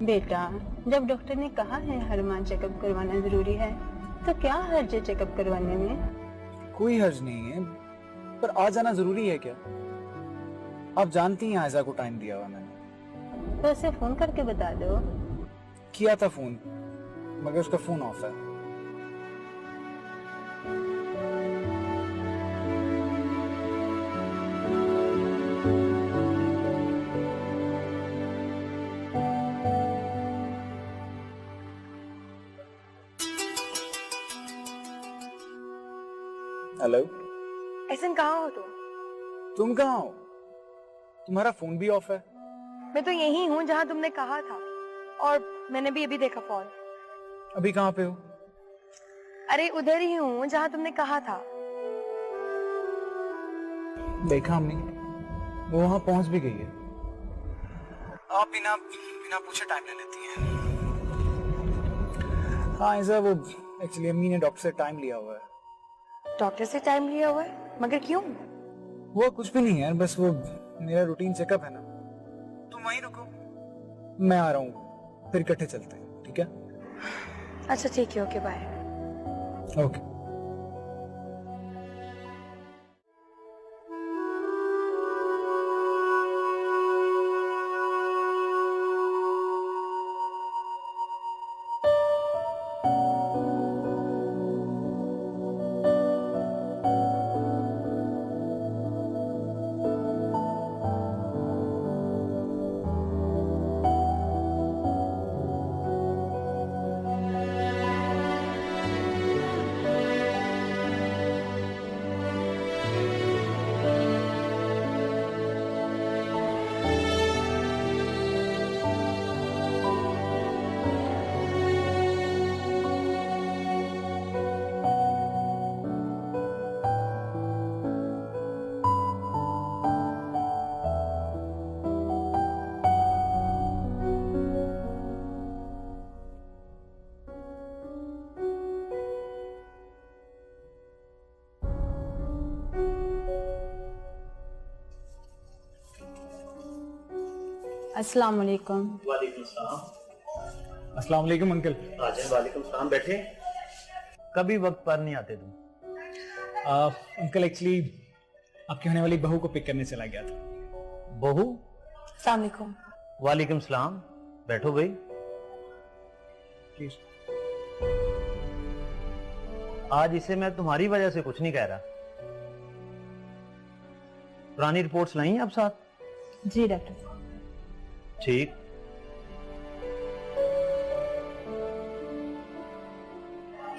बेटा, जब डॉक्टर ने कहा है हर माह चेकअप करवाना जरूरी है, तो क्या हर्ज है चेकअप करवाने में? कोई हर्ज नहीं है, पर आ जाना जरूरी है क्या? आप जानती हैं आयजा को टाइम दिया हुआ मैंने। तो उसे फोन करके बता दो। किया था फोन, मगर उसका फोन ऑफ है। हेलो। ऐसन कहाँ हो तुम कहाँ हो? तुम्हारा फोन भी ऑफ है। मैं तो यही हूँ जहाँ तुमने कहा था, और मैंने भी अभी देखा फोन। अभी कहाँ पे हो? अरे उधर ही हूँ जहाँ तुमने कहा था। देखा अम्मी, वो वहां पहुंच भी गई है। आप बिना बिना पूछे टाइम ले लेती हैं। हाँ ऐसा, वो एक्चुअली अम्मी ने डॉक्टर से टाइम लिया हुआ है। डॉक्टर से टाइम लिया हुआ है? मगर क्यों? वो कुछ भी नहीं है, बस वो मेरा रूटीन चेकअप है ना। तुम वहीं रुको, मैं आ रहा हूँ, फिर इकट्ठे चलते हैं, ठीक है? अच्छा ठीक है, ओके बाय। ओके। अस्सलाम वालेकुम। वालेकुम सलाम। अस्सलाम वालेकुम अंकल। आ जाए। वालेकुम सलाम, बैठे। कभी वक्त पर नहीं आते तुम। अंकल एक्चुअली आपकी होने वाली बहू को पिक करने चला गया था। बहू? अस्सलाम वालेकुम। वालेकुम सलाम, बैठो भाई। प्लीज। आज इसे मैं तुम्हारी वजह से कुछ नहीं कह रहा। पुरानी रिपोर्ट्स लाई हैं आप साथ? जी डॉक्टर साहब। ठीक।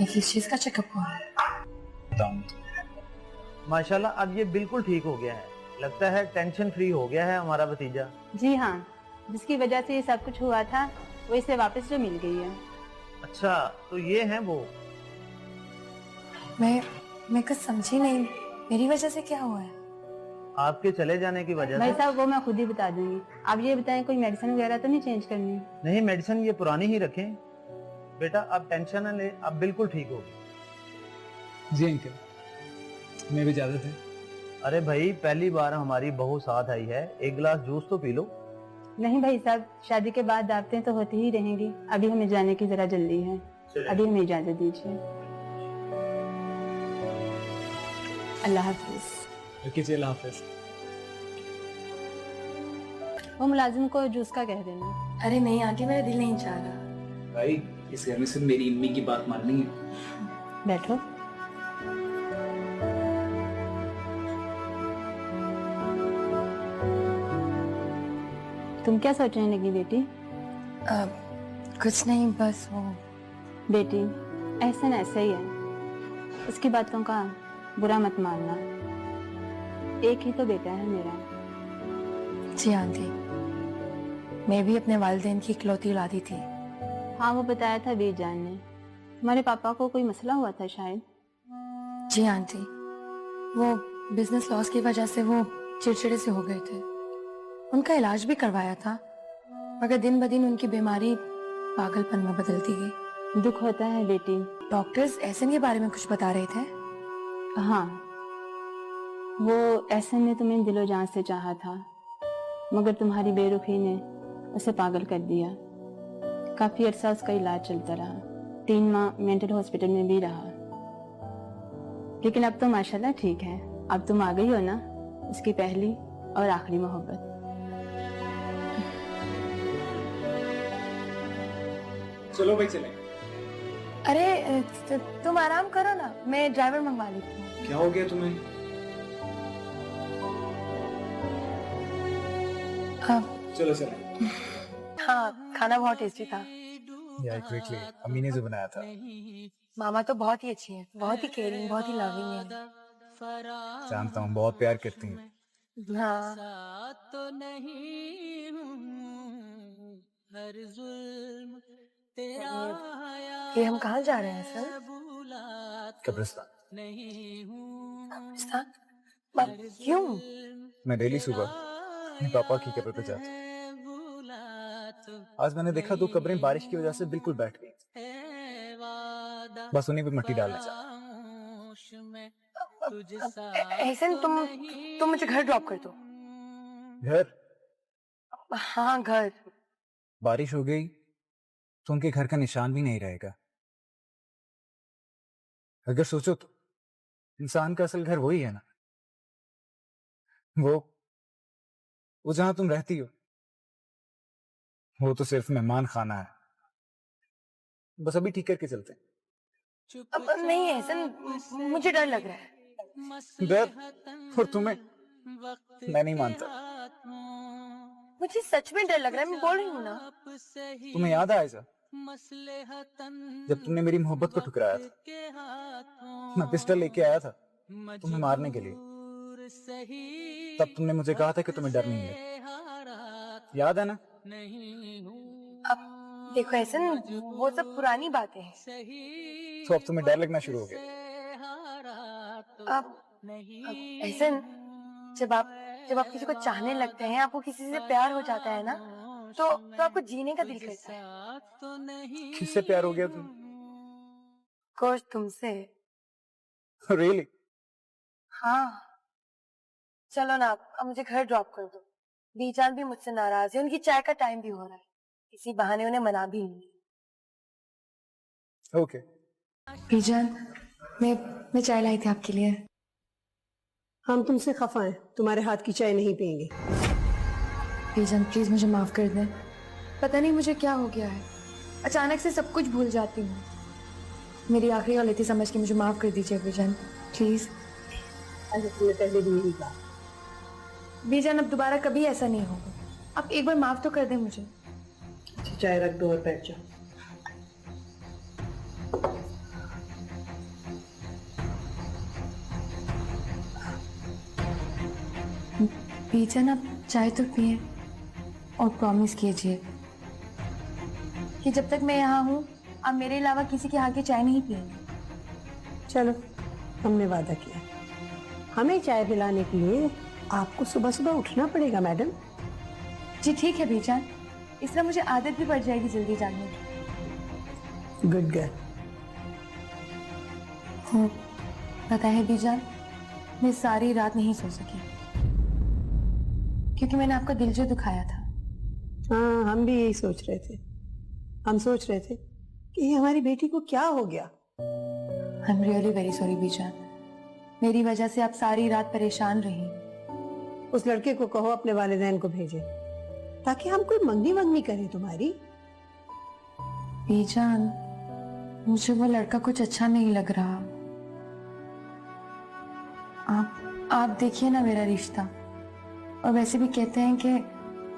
ये किस चीज का चेकअप हुआ है? माशाल्लाह अब ये बिल्कुल ठीक हो गया है। लगता है टेंशन फ्री हो गया है हमारा भतीजा। जी हाँ, जिसकी वजह से ये सब कुछ हुआ था वो इसे वापस जो मिल गई है। अच्छा, तो ये हैं वो। मैं कुछ समझी नहीं, मेरी वजह से क्या हुआ है? आपके चले जाने की वजह भाई से। साहब वो मैं खुद ही बता दूंगी। आप ये बताएं कोई मेडिसिन वगैरह तो नहीं चेंज करनी? नहीं, मेडिसिन ये पुरानी ही रखें। बेटा आप टेंशन न ले, अब बिल्कुल ठीक होगी। जी अंकल, मैं भी इजाजत है। अरे भाई, पहली बार हमारी बहू साथ आई है, एक गिलास जूस तो पी लो। नहीं भाई साहब, शादी के बाद दावतें तो होती ही रहेंगी। अभी हमें जाने की जरा जल्दी है, अभी हमें इजाजत दीजिए। अल्लाह हाफिज। अल्लाह हाफिज। वो मुलाजिम को जूस का कह देना। अरे नहीं आंटी, मेरा दिल नहीं चाह रहा। भाई इस घर में सिर्फ मेरी अम्मी की बात माननी है। बैठो। तुम क्या सोचने लगी बेटी? कुछ नहीं, बस वो। बेटी एहसन ऐसा ही है, उसकी बातों का बुरा मत मानना। एक ही तो बेटा है मेरा। जी आंटी, मैं भी अपने वालिदैन की इकलौती औलादी थी। हाँ वो बताया था बीर जान ने, हमारे पापा को कोई मसला हुआ था शायद। जी आंटी, वो बिजनेस लॉस की वजह से वो चिड़चिड़े से हो गए थे। उनका इलाज भी करवाया था, मगर दिन ब दिन उनकी बीमारी पागलपन में बदलती गई। दुख होता है बेटी। डॉक्टर्स एहसन के बारे में कुछ बता रहे थे। हाँ, वो एहसन ने तुम्हें दिलो जान से चाहा था, मगर तुम्हारी बेरुखी ने उसे पागल कर दिया। काफी अरसा उसका इलाज चलता रहा, 3 माह मेंटल हॉस्पिटल में भी रहा, लेकिन अब तो माशाल्लाह ठीक है। अब तुम आ गई हो ना, उसकी पहली और आखिरी मोहब्बत। चलो भाई चलें। अरे तुम आराम करो ना, मैं ड्राइवर मंगवा लेती हूँ। क्या हो गया तुम्हें? चलो चलें। हाँ, खाना बहुत टेस्टी था। यार क्विकली, अम्मी ने जो बनाया था। मामा तो बहुत ही अच्छी है, बहुत ही केयरिंग, बहुत ही लविंग है। जानता हूँ, बहुत प्यार करती हैं। हाँ। ये हम कहाँ जा रहे हैं सर? कब्रिस्तान। कब्रिस्तान? पर क्यों? मैं डेली सुबह अपने पापा की कब्र पे जाता हूँ। आज मैंने देखा 2 कब्रें बारिश की वजह से बिल्कुल बैठ गई। बस उन्हीं पे मिट्टी डालना चाहता। ऐसे तुम मुझे घर ड्रॉप कर दो। घर? हाँ घर। बारिश हो गई तो उनके घर का निशान भी नहीं रहेगा। अगर सोचो तो इंसान का असल घर वही है ना, वो जहां तुम रहती हो। वो तो सिर्फ मेहमान खाना है। बस अभी ठीक करके चलते हैं। अब नहीं ऐसा, मुझे डर लग रहा है। डर? और तुम्हें? मैं नहीं मानता। मुझे सच में डर लग रहा है, मैं बोल रही हूँ ना। तुम्हें याद है आयशा, जब तुमने मेरी मोहब्बत को ठुकराया था? मैं पिस्टल लेके आया था तुम्हें मारने के लिए। तब तुमने मुझे कहा था कि तुम्हें डर नहीं है, याद है ना? अब देखो ऐसा, वो सब पुरानी बातें हैं। तो अब तुम्हें डर लगना शुरू हो गया? अब ऐसा, जब आप किसी को चाहने लगते हैं, आपको किसी से प्यार हो जाता है ना, तो आपको जीने का दिल करता है। किससे प्यार हो गया तुम? कोच तुमसे। रियली? हाँ। चलो ना, अब मुझे घर ड्रॉप कर दो। बीजान भी मुझसे नाराज है, उनकी चाय का टाइम भी हो रहा है, इसी बहाने उन्हें मना भी नहीं। ओके। बीजान, मैं चाय लाई थी आपके लिए। हम तुमसे खफा हैं, तुम्हारे हाथ की चाय नहीं पियेंगे। बीजान प्लीज मुझे माफ कर दें, पता नहीं मुझे क्या हो गया है, अचानक से सब कुछ भूल जाती हूँ। मेरी आखिरी गलती समझ के मुझे माफ कर दीजिए बीजान, प्लीज। तुमने पहले भी यही कहा। बीजान अब दोबारा कभी ऐसा नहीं होगा, आप एक बार माफ तो कर दें मुझे। चाय रख दो और बैठ जाओ। बीजान आप चाय तो पिए और प्रॉमिस कीजिए कि जब तक मैं यहाँ हूँ आप मेरे अलावा किसी के हाथ की चाय नहीं पिएंगे। चलो, हमने वादा किया। हमें चाय पिलाने के लिए आपको सुबह सुबह उठना पड़ेगा मैडम। जी ठीक है बीजान, इस तरह मुझे आदत भी पड़ जाएगी जल्दी जागने की। Good girl. हो पता है बीजान, मैं सारी रात नहीं सो सकी क्योंकि मैंने आपका दिल जो दुखाया था। हाँ, हम भी यही सोच रहे थे। हम सोच रहे थे कि ये हमारी बेटी को क्या हो गया। I am really very sorry Bijan, मेरी वजह से आप सारी रात परेशान रही। उस लड़के को कहो अपने वालिदैन को भेजे ताकि हम कोई मंगनी वंगनी करें तुम्हारी। बीजान मुझे वो लड़का कुछ अच्छा नहीं लग रहा। आप देखिए ना मेरा रिश्ता, और वैसे भी कहते हैं कि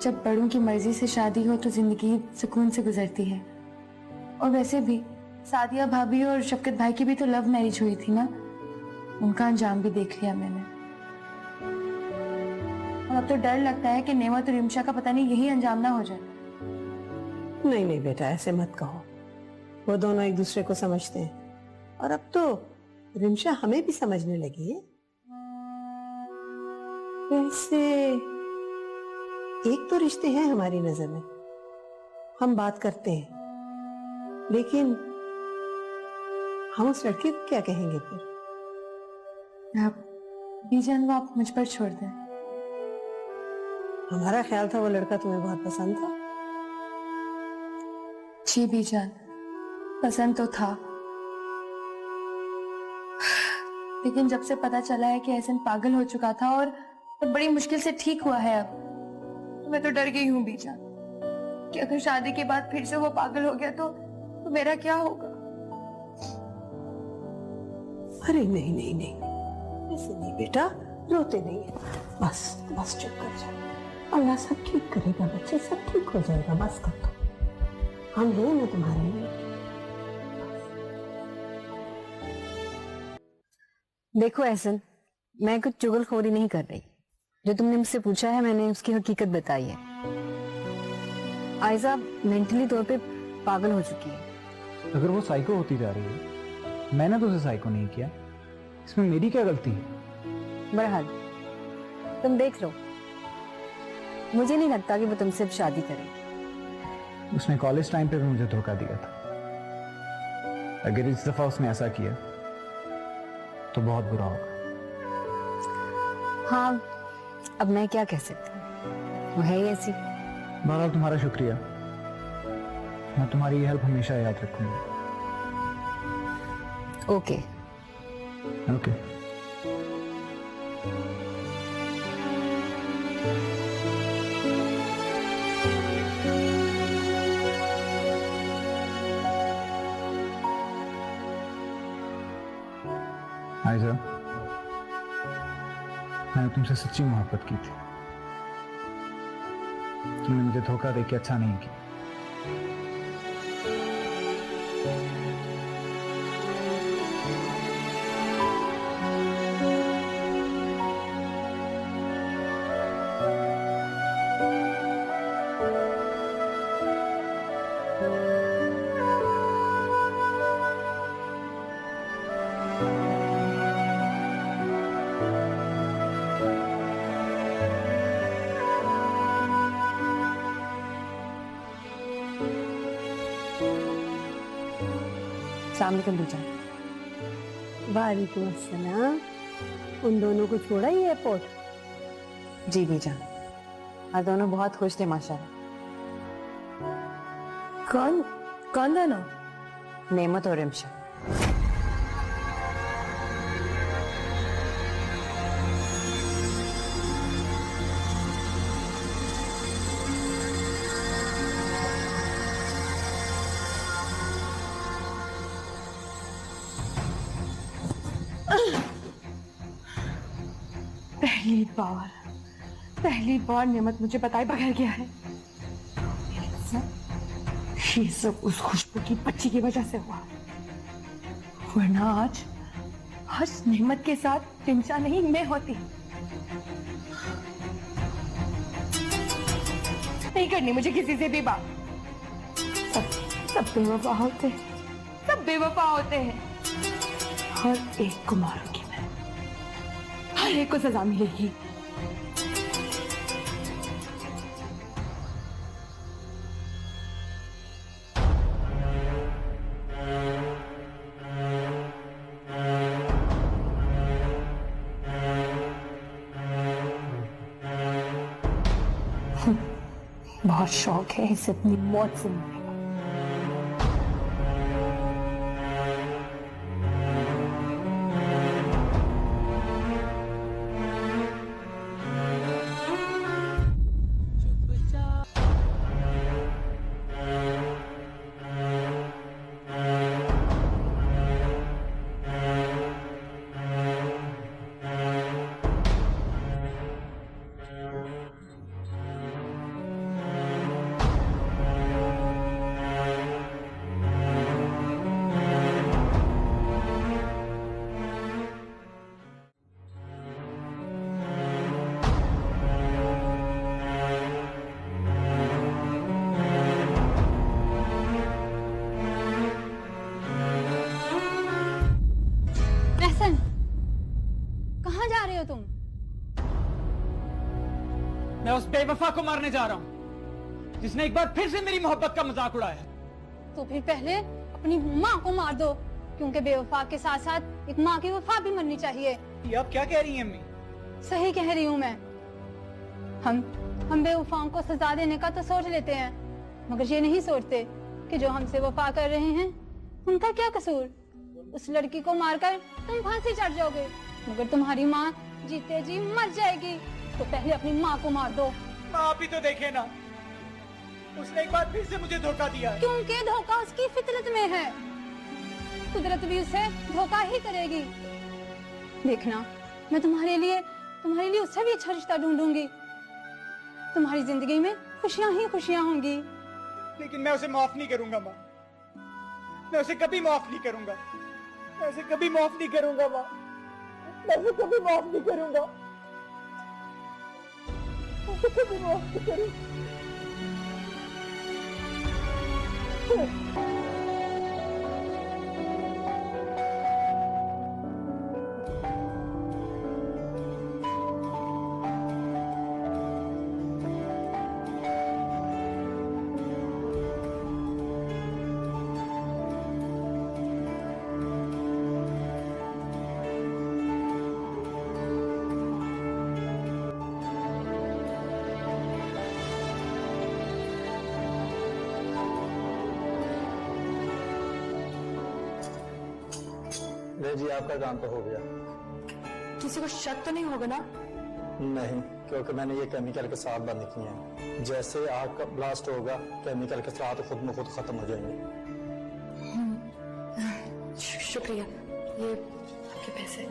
जब बड़ों की मर्जी से शादी हो तो जिंदगी सुकून से गुजरती है। और वैसे भी सादिया भाभी और शफकत भाई की भी तो लव मैरिज हुई थी ना, उनका अंजाम भी देख लिया मैंने। और अब तो डर लगता है कि नेमत और रिमशा का पता नहीं यही अंजाम ना हो जाए। नहीं नहीं बेटा, ऐसे मत कहो। वो दोनों एक दूसरे को समझते हैं और अब तो रिमशा हमें भी समझने लगी है। वैसे एक तो रिश्ते हैं हमारी नजर में, हम बात करते हैं, लेकिन हम उस लड़के को क्या कहेंगे फिर? आप बीजान वो आप मुझ पर छोड़ दें। हमारा ख्याल था वो लड़का तुम्हें बहुत पसंद था। जी बीजान, पसंद तो था, लेकिन जब से पता चला है कि एहसन पागल हो चुका था और बड़ी मुश्किल से ठीक हुआ है अब, तो मैं तो डर गई हूँ बीजान कि अगर शादी के बाद फिर से वो पागल हो गया तो मेरा क्या होगा। अरे नहीं नहीं नहीं, ऐसे नहीं बेटा, रोते नहीं है। बस बस चुप कर जाओ, अल्लाह सब ठीक करेगा बच्चे, सब ठीक हो जाएगा। बस कर दो, हम हैं ना तुम्हारे लिए। देखो एहसन, मैं कुछ चुगलखोरी नहीं कर रही। जो तुमने मुझसे पूछा है मैंने उसकी हकीकत बताई है। आयजा मेंटली तौर पे पागल हो चुकी है। अगर वो साइको होती जा रही है, मैंने तो उसे साइको नहीं किया, इसमें मेरी क्या गलती है? बहरहाल तुम देख लो, मुझे नहीं लगता कि वो तुमसे अब शादी करेगी। उसने कॉलेज टाइम पे भी मुझे धोखा दिया था। अगर इस दफा उसने ऐसा किया तो बहुत बुरा होगा। हाँ, अब मैं क्या कह सकती हूँ, वो है ही ऐसी। बहरहाल तुम्हारा शुक्रिया, मैं तुम्हारी ये हेल्प हमेशा याद रखूंगा। Okay okay. आयजा, मैंने तुमसे सच्ची मोहब्बत की थी। तुमने मुझे धोखा देके अच्छा नहीं किया। अस्सलाम वालेकुम बीजान। वालेकुम अस्सलाम। उन दोनों को छोड़ा ही एयरपोर्ट? जी बीजान, और दोनों बहुत खुश थे माशाल्लाह। कौन कौन दोनों? नेमत और रिमशा। पहली बार नेमत मुझे बताए बगैर गया है। ये सब उस खुशबू की बच्ची की वजह से हुआ, वरना आज नेमत के साथ रिमशा नहीं मैं होती। नहीं करनी मुझे किसी से भी बात। सब बेवफा होते हैं, सब बेवफा होते हैं। हर एक को मारूंगी मैं, हर एक को सजा मिलेगी। बहुत शौक है इसे अपनी मौत से मारने का। कहाँ जा रहे हो तुम? मैं उस बेवफा को मारने जा रहा हूँ जिसने एक बार फिर से मेरी मोहब्बत का मजाक उड़ाया। तो फिर पहले अपनी माँ को मार दो, क्योंकि बेवफा के साथ साथ एक माँ की वफा भी मरनी चाहिए। ये आप क्या कह रही हैं अम्मी? सही कह रही हूँ मैं। हम बेवफाओं को सजा देने का तो सोच लेते हैं, मगर ये नहीं सोचते कि जो हमसे वफा कर रहे हैं उनका क्या कसूर? उस लड़की को मारकर तुम फांसी चढ़ जाओगे, मगर तुम्हारी माँ जीते जी मर जाएगी। तो पहले अपनी माँ को मार दो। आप ही तो देखे ना, उसने एक बार फिर से मुझे धोखा दिया है। क्योंकि धोखा उसकी फितरत में है, कुदरत भी उसे धोखा ही करेगी। देखना, मैं तुम्हारे लिए उससे भी अच्छा रिश्ता ढूंढूंगी। तुम्हारी जिंदगी में खुशियां ही खुशियां होंगी। लेकिन मैं उसे माफ नहीं करूंगा माँ, मैं उसे कभी माफ नहीं करूंगा, मैं उसे कभी माफ नहीं करूंगा माँ, मैं उसे कभी माफ नहीं करूंगा, मैं उसे कभी माफ नहीं करूंगा। ले जी, आपका काम तो हो गया। किसी को शक तो नहीं होगा ना? नहीं, क्योंकि मैंने ये केमिकल के साथ बंद किए हैं। जैसे आग का ब्लास्ट होगा, केमिकल के साथ खुद में खुद खत्म हो जाएंगे। शुक्रिया, ये आपके पैसे।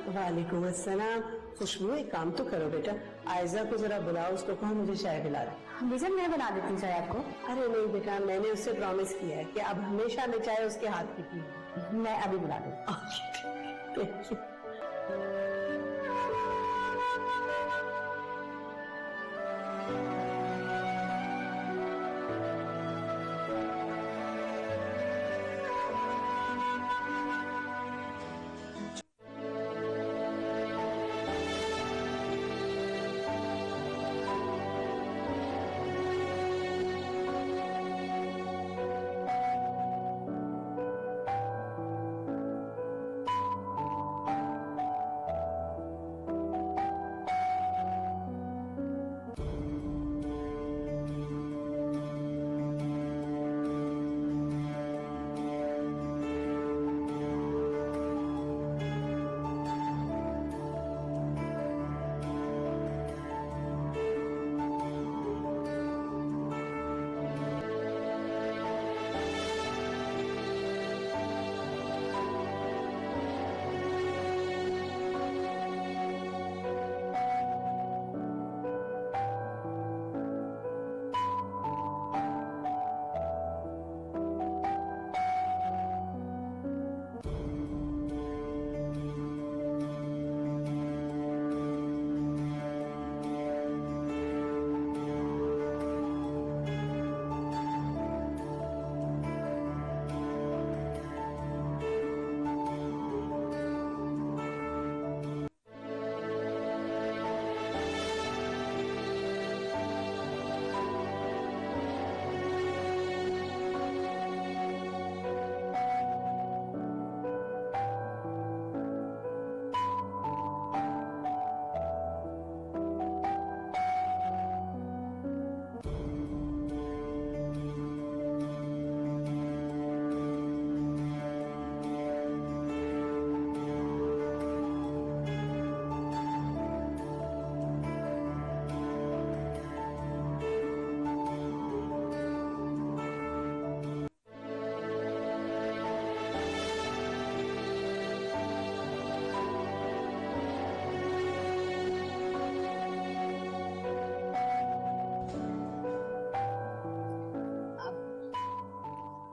वालेकुम अस्सलाम। खुशबू, एक काम तो करो बेटा, आयजा को जरा बुलाओ, उसको कहो मुझे चाय पिला दे। बेजा मैं बना देती हूँ चाय आपको। अरे नहीं बेटा, मैंने उससे प्रॉमिस किया है कि अब हमेशा मैं चाय उसके हाथ की पीऊंगी। मैं अभी बुला दूँ। Thank you.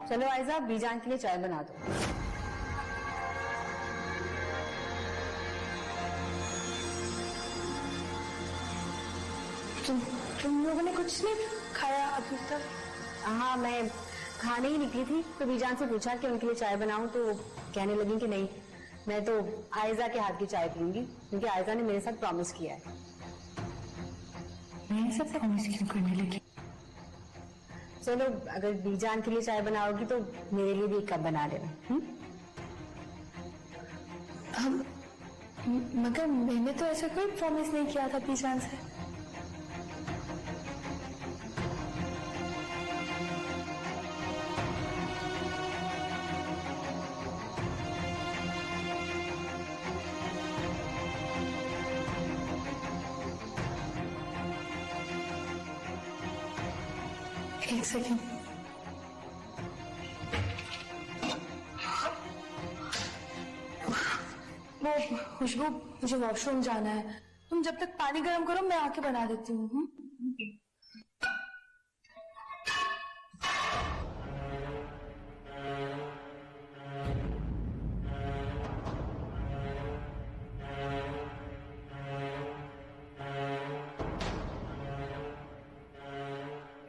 चलो आयजा, बीजान के लिए चाय बना दो। तुम लोगों ने कुछ नहीं खाया अभी तक? हाँ, मैं खाने ही निकली थी तो बीजान से पूछा कि उनके लिए चाय बनाऊं, तो कहने लगी कि नहीं, मैं तो आयजा के हाथ की चाय पीऊंगी, क्योंकि आयजा ने मेरे साथ प्रॉमिस किया है। मेरे साथ प्रॉमिस क्यों करने लगी? चलो, अगर बीजान के लिए चाय बनाओगी तो मेरे लिए भी एक कप बना देना। मगर मैंने तो ऐसा कोई प्रॉमिस नहीं किया था बीजान से। एक सेकेंड। वो खुशबू, मुझे वॉशरूम जाना है, तुम जब तक पानी गर्म करो मैं आके बना देती हूँ।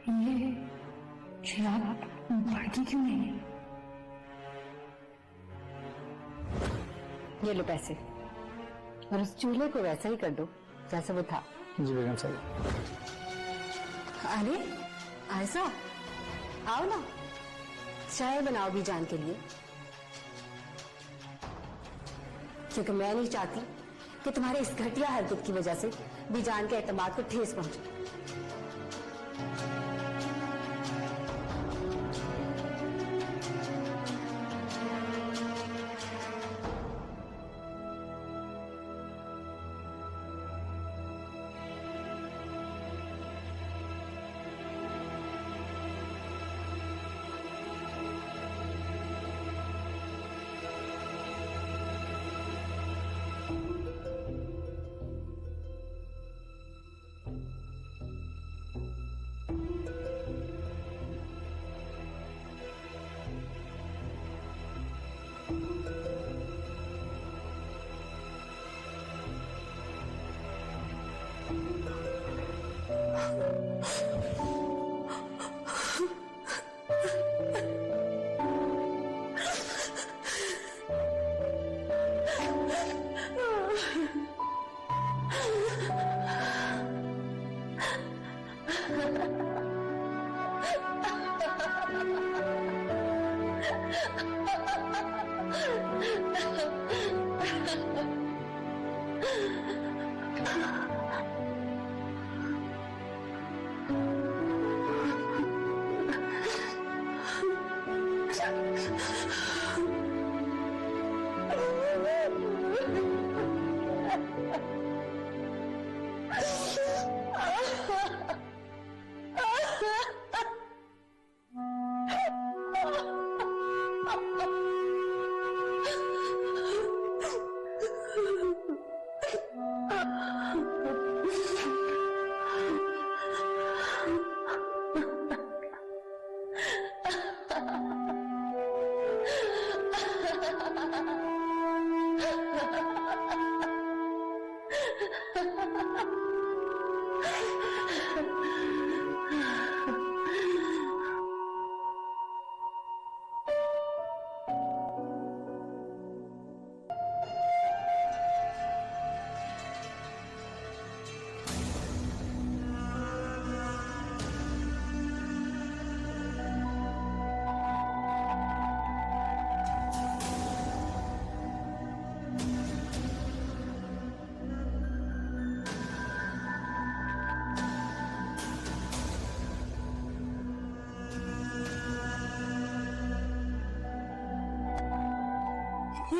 ये चिराग बढ़ती क्यों नहीं है? ये लो पैसे, और उस चूल्हे को वैसा ही कर दो जैसा वो था। जी बेगम साहब। अरे आयशा, आओ ना, चाय बनाओ बीजान के लिए, क्योंकि मैं नहीं चाहती कि तुम्हारे इस घटिया हरकत की वजह से बीजान के एतमाद को ठेस पहुंचे।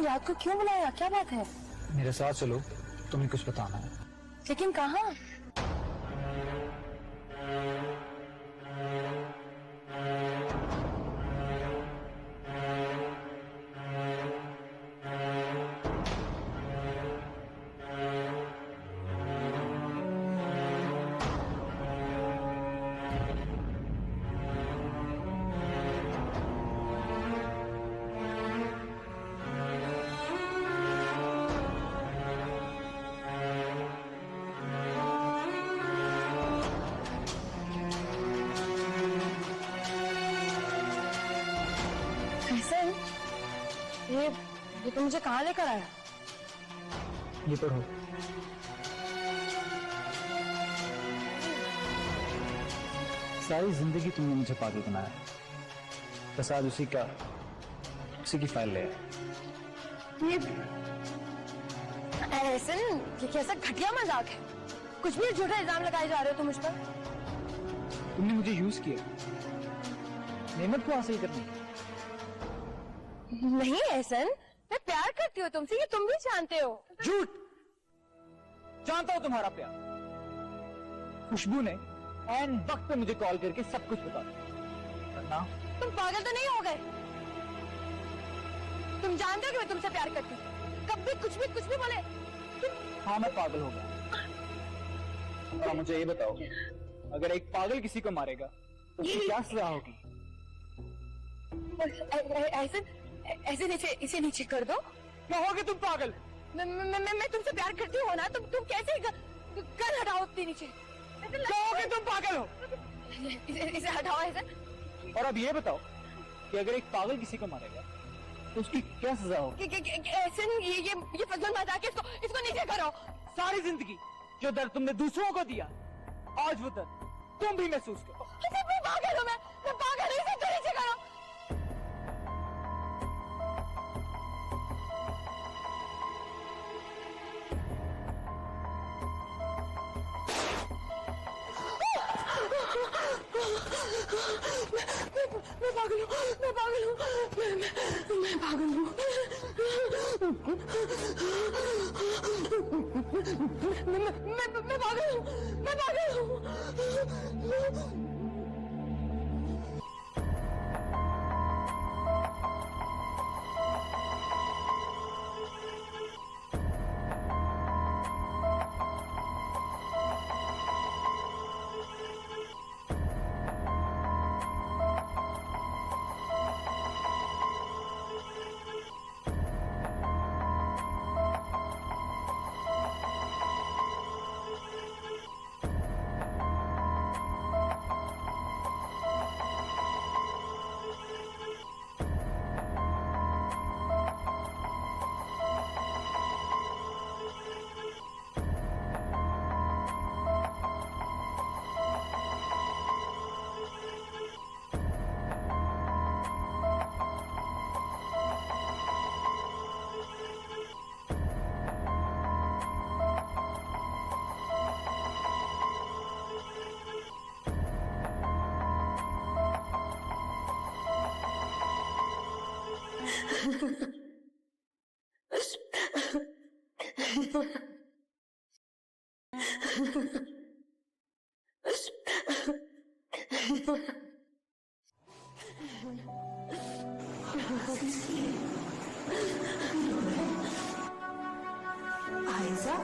रात को क्यों बुलाया, क्या बात है? मेरे साथ चलो, तुम्हें कुछ बताना है। लेकिन कहाँ? तो मुझे कहाँ लेकर आया? ये पढ़ो। सारी जिंदगी तुमने मुझे पागल बनाया, बस आज उसी की फाइल ले आए। एहसन, ये कैसा घटिया मजाक है? कुछ भी झूठा इल्जाम लगाए जा रहे हो तुम मुझ पर। तुमने मुझे यूज किया नेमत को हासिल करने। नहीं एहसन, मैं प्यार करती हूँ तुमसे, ये तुम भी जानते हो। झूठ। जानता हूं तुम्हारा प्यार। खुशबू ने ऐन वक्त पे मुझे कॉल करके सब कुछ बता दिया। तुम पागल तो नहीं हो गए? तुम जानते हो कि मैं तुमसे प्यार करती हूँ, कभी कुछ भी बोले। हाँ, मैं पागल हो गया। और मुझे ये बताओ, अगर एक पागल किसी को मारेगा तो उसकी क्या सजा होगी? ऐसे इसे नीचे कर दो। कहोगे तुम पागल? मैं तुमसे प्यार करती हूँ ना, तुम कैसे कर हटाओ अपने नीचे? कहोगे तुम पागल हो? इसे हटाओ ऐसे। और अब ये बताओ कि अगर एक पागल किसी को मारेगा तो उसकी क्या सजा होगी? ऐसे ये फजल मजाक है, इसको नीचे करो। सारी जिंदगी जो दर्द तुमने दूसरों को दिया, आज वो दर्द तुम भी महसूस करो। मैं पागल हूँ, मैं पागल हूँ, इसे नीचे करो। मैं पागल हूँ, मैं पागल हूँ, मैं पागल हूँ, मैं पागल हूँ, मैं पागल हूँ। आयजा,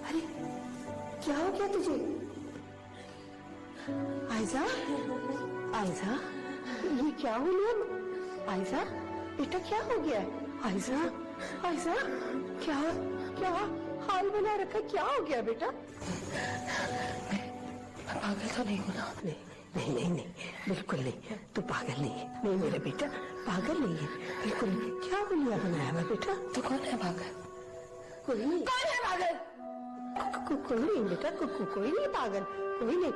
अरे क्या हो गया तुझे? आयजा, आयजा, ये क्या हो गया? आयजा बेटा, क्या हो गया? आयजा, आयजा, क्या क्या हाल बना रखा? क्या हो गया बेटा? मैं पागल तो नहीं हूँ ना? नहीं नहीं नहीं नहीं, बिल्कुल नहीं, तू पागल नहीं है। नहीं मेरा बेटा, पागल नहीं है, बिल्कुल नहीं। क्या हुलिया बनाया हुआ बेटा? तो कौन है पागल? कोई नहीं। कौन है पागल? कोई नहीं बेटा, कोई नहीं पागल, कोई नहीं।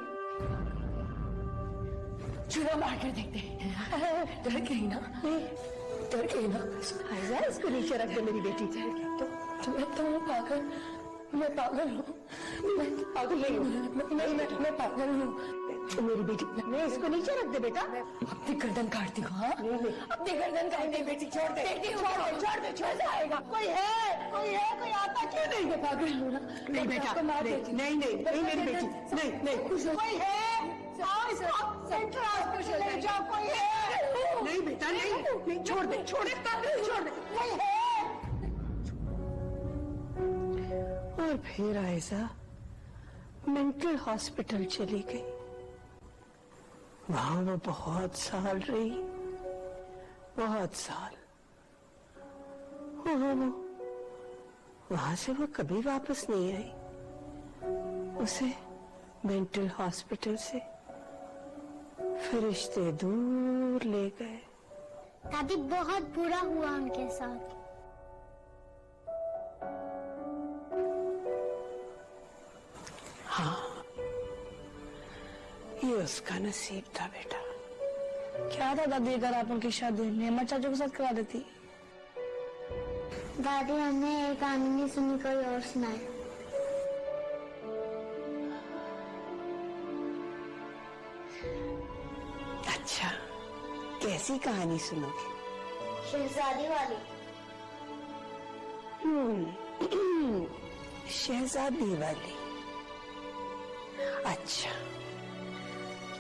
चूड़ा मार कर देखते हैं। डर गई ना? डर गई ना? आयजा, इसको नीचे रख दे मेरी बेटी। तो मैं पागल, मैं पागल हूँ। मैं पागल नहीं हूँ, मैं पागल हूँ। मेरी बेटी, मैं इसको नीचे रख दे बेटा। अपनी गर्दन काटती हूँ। हाँ, अपनी गर्दन काट दे बेटी, छोड़ दे, छोड़ दे, आएगा। कोई है, कोई आता क्यों नहीं? मैं पागल हूँ ना? नहीं बेटा, नहीं मेरी बेटी, नहीं कोई है? सेंट्रल हॉस्पिटल ले जाओ, कोई है? नहीं बेटा, नहीं, छोड़ दे, कोई है? और फिर आयजा मेंटल हॉस्पिटल चली गई। वहां वो बहुत साल रही, बहुत साल। वहां से वो कभी वापस नहीं आई। उसे मेंटल हॉस्पिटल से फरिश्ते दूर ले गए। दादी बहुत बुरा हुआ उनके साथ। हाँ, ये उसका नसीब था बेटा। क्या था दादी अगर आप उनकी शादी नेमत चाचू के साथ करा देती? दादी हमने एक कहानी नहीं सुनी, कोई और सुनाए। अच्छा, कैसी कहानी सुनोगे? शहजादी वाली। शहजादी वाली। अच्छा,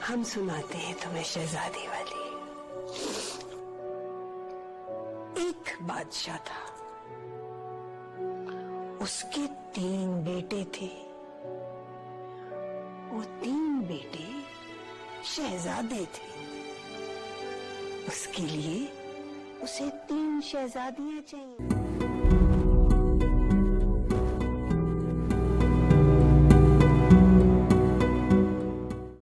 हम सुनाते हैं तुम्हें शहजादी वाली। एक बादशाह था, उसके 3 बेटे थे। वो 3 बेटे शहजादे थे। उसके लिए उसे 3 शहजादियां चाहिए।